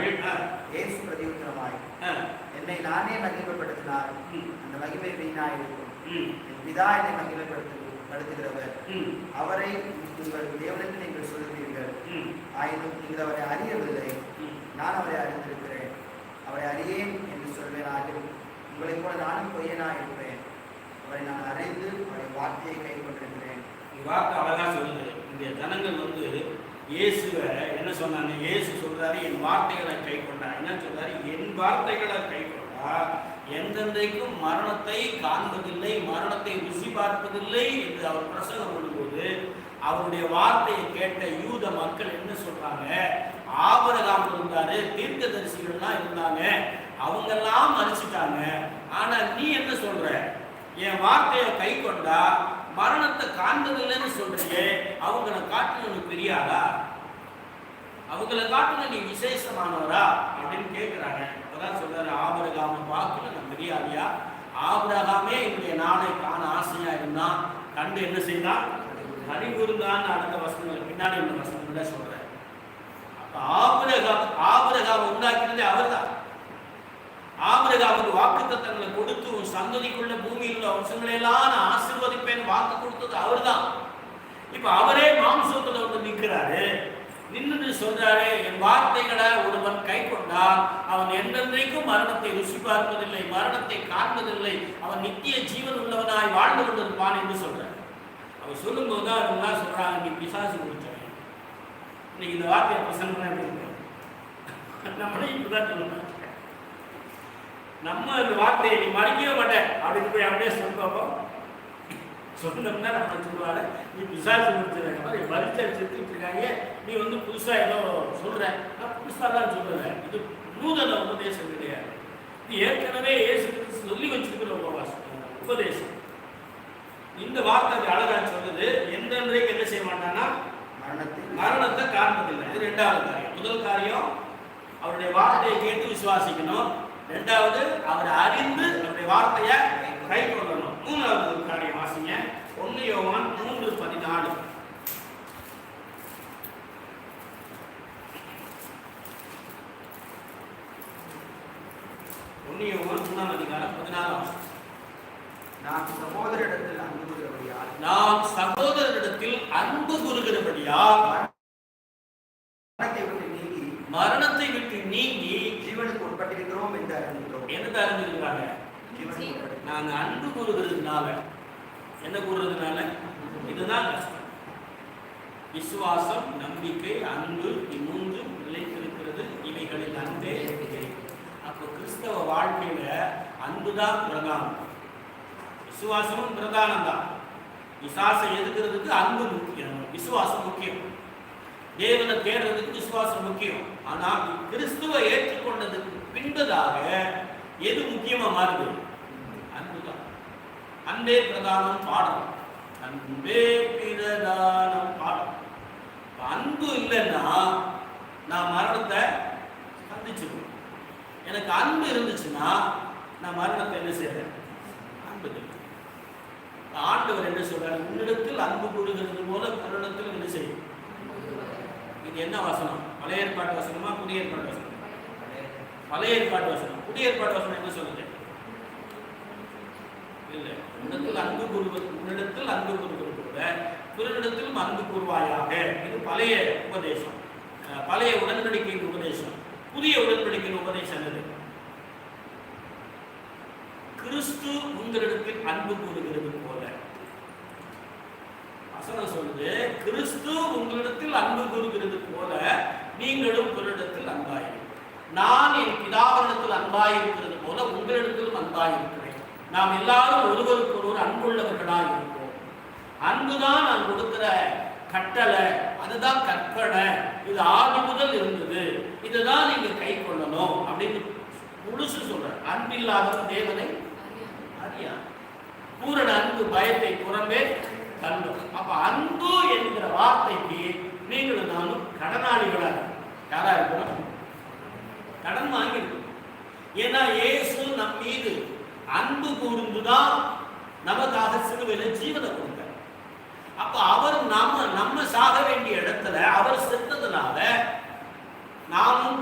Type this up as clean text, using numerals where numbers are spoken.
சொன்னார்கள். இயேசு பிரதியுத்தரமாய், என்னை நானே மகிமைப்படுத்தினால் அந்த மகிமை வீணாயிருக்கும். என் பிதா என்னை மகிமைப்படுத்துகிறவர், அவரை உங்கள் தேவனுக்கு நீங்கள் சொல்கிறீர்கள். ஆயினும் நீங்கள் அவரை அறியவில்லை, நான் அவரை அறிந்திருக்கிறேன். அவரை அறியேன் என்று சொல்வேனாகில் உங்களைப் போல நானும் பொய்யனாக இருப்பேன். அவரை நான் அறிந்து அவருடைய வார்த்தையை கை கொண்டிருக்கிறேன். வார்த்தை அழகா சொல்லுது. இந்த ஜனங்கள் இயேசுவை என்ன சொன்னாங்க? இயேசு சொல்றாரு, என் வார்த்தைகளை கை கொண்டா. என்ன சொல்றாரு? என் வார்த்தைகளை கை கொண்டா எந்தெந்தைக்கும் மரணத்தை காண்பதில்லை, மரணத்தை ருசி பார்ப்பதில்லை என்று அவர் பிரசங்கம் பண்ணும்போது அவருடைய வார்த்தையை கேட்ட யூத மக்கள் என்ன சொல்றாங்க? ஆபிரகாம் இருந்தாரு, தீர்க்கதரிசிகள்லாம் இருந்தாங்க, அவங்கெல்லாம் மறிச்சிட்டாங்க. ஆனா நீ என்ன சொல்ற? என் வார்த்தையை கை கொண்டா மரணத்தை காண்பதில்லைன்னு சொல்றியே, அவங்கள காட்டுல நீ பெரியாரா? அவங்கள காட்டுல நீ விசேஷமானவரா அப்படின்னு கேட்கிறாங்க. அப்பதான் சொல்றாரு, ஆபிரகாம பார்க்கல நான் பெரியாரியா? ஆபிரகாமே என்னுடைய நாளை காண ஆசையா இருந்தான், கண்டு என்ன செய்தான்? அறிவுறுந்தான்னு அடுத்த வசனங்கள் பின்னாடி இந்த வசனங்கள் சொல்றேன். அப்ப ஆபிரகாம் உண்டாக்கினதே அவர் தான். ஆபிரகாமுக்கு வாக்குத்தத்தங்களை கொடுத்து உன் சந்ததிக்குள்ள பூமியில் உள்ள வம்சங்களை எல்லாம் நான் ஆசீர்வதிப்பேன் வாக்கு கொடுத்தது அவர் தான். இப்ப அவரே மாம்சத்துல நிற்கிறாரு, நின்று சொல்றாரு, என் வார்த்தைகளை ஒருவன் கை கொண்டால் அவன் என்றென்றைக்கும் மரணத்தை ருசி பார்ப்பதில்லை, மரணத்தை காண்பதில்லை, அவன் நித்திய ஜீவன் உள்ளவனாய் வாழ்ந்து கொண்டிருப்பான் என்று சொல்றார். அவர் சொல்லும் போதுதான் அவங்க சொல்றாங்க, நீ பிசாசு முடிச்சவன். இன்னைக்கு இந்த வார்த்தையை பிரசங்கம் நம்மளே இப்படிதான் சொல்லுவேன். நம்ம இந்த வார்த்தையை நீ மறிக்கவே மாட்டேன் அப்படின்னு போய் அப்படியே சொல்லுவோம். சொன்னோம்னா நம்ம சொல்லுவாங்க, நீ பிசாசு முடிச்சிருக்க மாதிரி மறிச்ச செத்துட்டு இருக்காங்க, நீ புதுசா ஏதோ சொல்ற. நான் புதுசா தான் சொல்றேன், இது நூதன உபதேசம் கிடையாது. இது ஏற்கனவே இயேசு கிறிஸ்து சொல்லி வச்சிருக்கிற உபதேசம். இந்த வார்த்தை அழகா சொல்லுது, எந்தென்றைக்கு என்ன செய்ய மாட்டான்னா மரணத்தை காண்பதில்லை. இது ரெண்டாவது காரியம். முதல் காரியம் அவருடைய வார்த்தையை கேட்டு விசுவாசிக்கணும். ரெண்டாவது அவர் அறிந்து அவருடைய வார்த்தையை கை கொள்ளணும். மூணாவது காரியம் வாசிங்க, 1 யோவான் 3:14. 1 யோவான் 3:14. நாம் சகோதரரிடத்தில் அன்பு கூறுகிறபடியால் மரணத்தை விட்டு நீங்கி ஜீவனுக்கு உட்பட்டிருக்கிறோம் என்று அறிந்திருக்கிறோம். என்ன அறிந்திருக்கிறாங்க? நாங்க அன்பு கூறுகிறதுனால. என்ன கூறுறதுனால? இதுதான் கஷ்டம். விசுவாசம், நம்பிக்கை, அன்பு, இம்மூன்றும் நிலைத்திருக்கிறது. இவைகளின் அன்பே. அப்போ கிறிஸ்தவ வாழ்க்கையில அன்புதான் பிரதானம், விசுவாசமும் பிரதானம் தான். விசுவாசம் எதுக்கிறதுக்கு அன்பு முக்கியம், விசுவாசம் முக்கியம். தேவனை தேடுறதுக்கு விசுவாசம் முக்கியம். ஆனால் கிறிஸ்துவை ஏற்றுக்கொண்டதுக்கு பின்பதாக எது முக்கியமா மாறுது? அன்புதான். அன்பே பிரதானம் பாடம், அன்பே பிரதானம் பாடம். அன்பு இல்லைன்னா நான் மரணத்தை சந்திச்சுக்கணும். எனக்கு அன்பு இருந்துச்சுன்னா நான் மரணத்தை என்ன செய்யறேன்? அன்பு இல்லை. ஆண்டவர் என்ன சொல்றாரு? உன்னிடத்தில் அன்பு கூறுகிறது போல பிறரிடத்தில் என்ன செய்யும்? இது என்ன வசனம்? பழைய ஏற்பாட்டு வசனமா புதிய ஏற்பாட்டு வசனம்? பழைய ஏற்பாட்டு வசனம். புதிய ஏற்பாட்டு வசனம் என்ன சொல்லுது? இல்ல, உன்னிடத்தில் அன்பு கூறுவது, உன்னிடத்தில் அன்பு கூறுவது போல பிறரிடத்திலும் அன்பு கூறுவாயாக. இது பழைய உபதேசம், பழைய உடன்படிக்கையின் உபதேசம். புதிய உடன்படிக்கையின் உபதேசம் எது? கிறிஸ்து உங்களிடத்தில் அன்பு கூறுகிறது போல. வசனம் சொல்லுது, கிறிஸ்து உங்களிடத்தில் அன்பு கூறுகிறது போல நீங்களும் பிறரிடத்தில் அன்பாயிருங்கள். நான் என் பிதாவினிடத்தில் அன்பாயிருக்கிறது போல உங்களிடத்திலும் அன்பாயிருக்கிறேன். நாம் எல்லாரும் ஒருவருக்கு ஒருவர் அன்புள்ளவர்களாக இருப்போம். அன்புதான் நான் கொடுக்கிற கட்டளை, அதுதான் கற்பனை. இது ஆதி முதல் இருந்தது, இதுதான் நீங்க கை கொள்ளணும் அப்படின்னு முழுசு சொல்ற. அன்பில்லாத தேவனை அறியா. பூரண அன்பு பயத்தை புறம்பே தள்ளும். அப்ப அன்பு என்கிற வார்த்தைக்கு நீங்களும் நானும் கடனாளிகளாக யாரா இருக்கிறோம்? கடன் வாங்கிருக்கோம். ஏன்னா இயேசு நம் மீது அன்பு கூர்ந்துதான் நமக்காக சிலுவையில ஜீவனை கொடுத்தார். அப்ப அவர் நம்ம சாக வேண்டிய இடத்துல அவர் செத்ததுனால நாமும்